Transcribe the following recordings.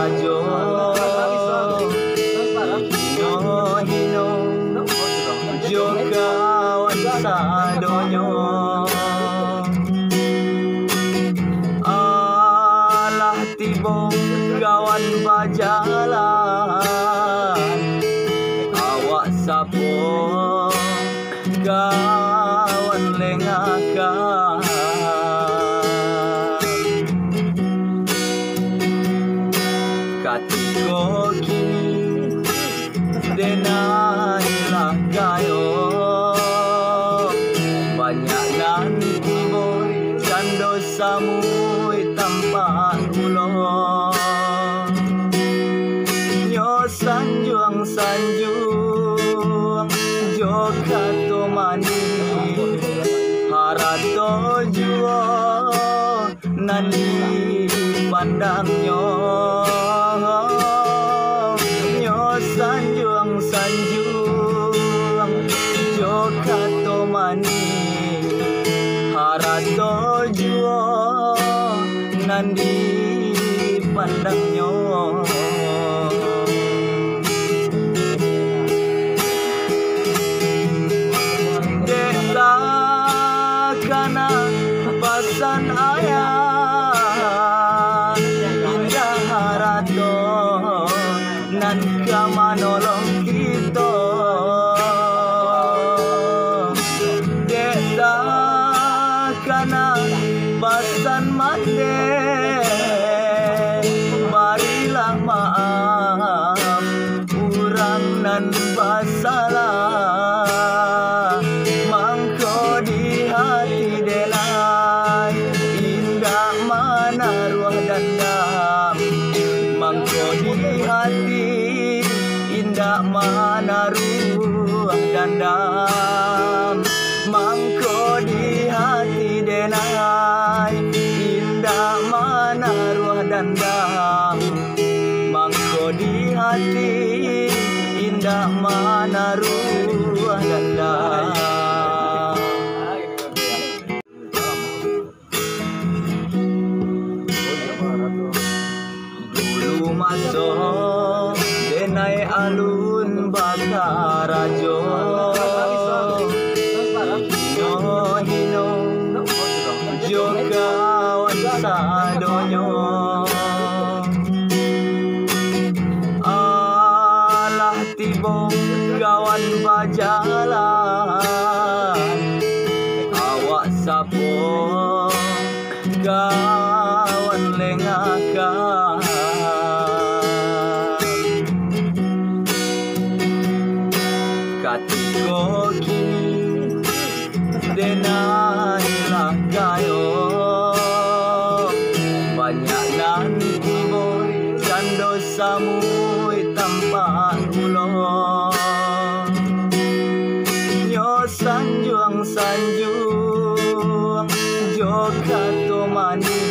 rajo hino jo kawan sadonyo alah tibo kawan bajalan awak sapo kawan lengakan katiko kini denailah kayo banyak nanti boy dan dosamu tanpa ulo nyo sanjuang jo kato mani harato juo nani pandangnya nyo sanjuang jo kato mani harato juo nandi pandangnya desa kana pasan ayah indah harato nan kamanolong kita desa kana pasan mate barilah maaf urang nan basalah mangko di hati delai indah mana ruah dendam mangko di hati indah mana ruah dendam mangko di hati delai indah mana ruah dendam mangko di hati indah mana ruah dendam dulu masuk denai alun bakar rajo hino jo kawan sadonyo alah tibo kawan bajalan awak sapo kawan lengakan katiko kini denailah kayo banyak nanti boy dan dosamu tanpa ulo nyo sanjuang jo kato mani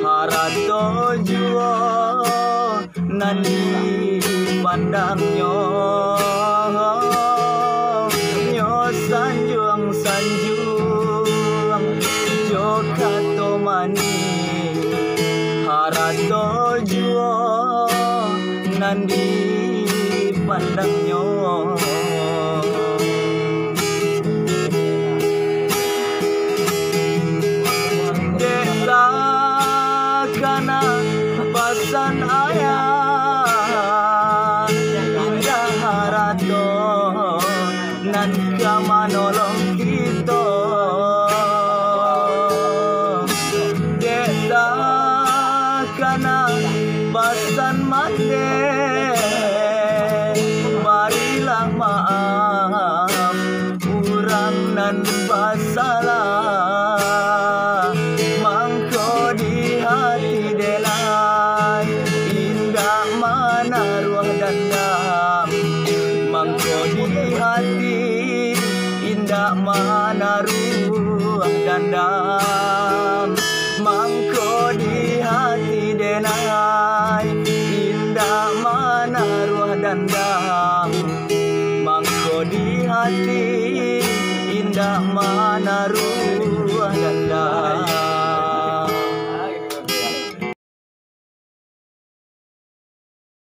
harato juo nani pandangnya nyo sanjuang jo kato mani harato juo nandi pandangnya desa kana pasan ayah indah harato nan kamanolong kita desa kana pasan mate barilah maaf urang nan basalah mangko di hati delai indah mana ruah dendam mangko di hati indah mana ruah dendam mangko di hati denai indah mana ruah dendam mangko di hati indah mana ruah dendam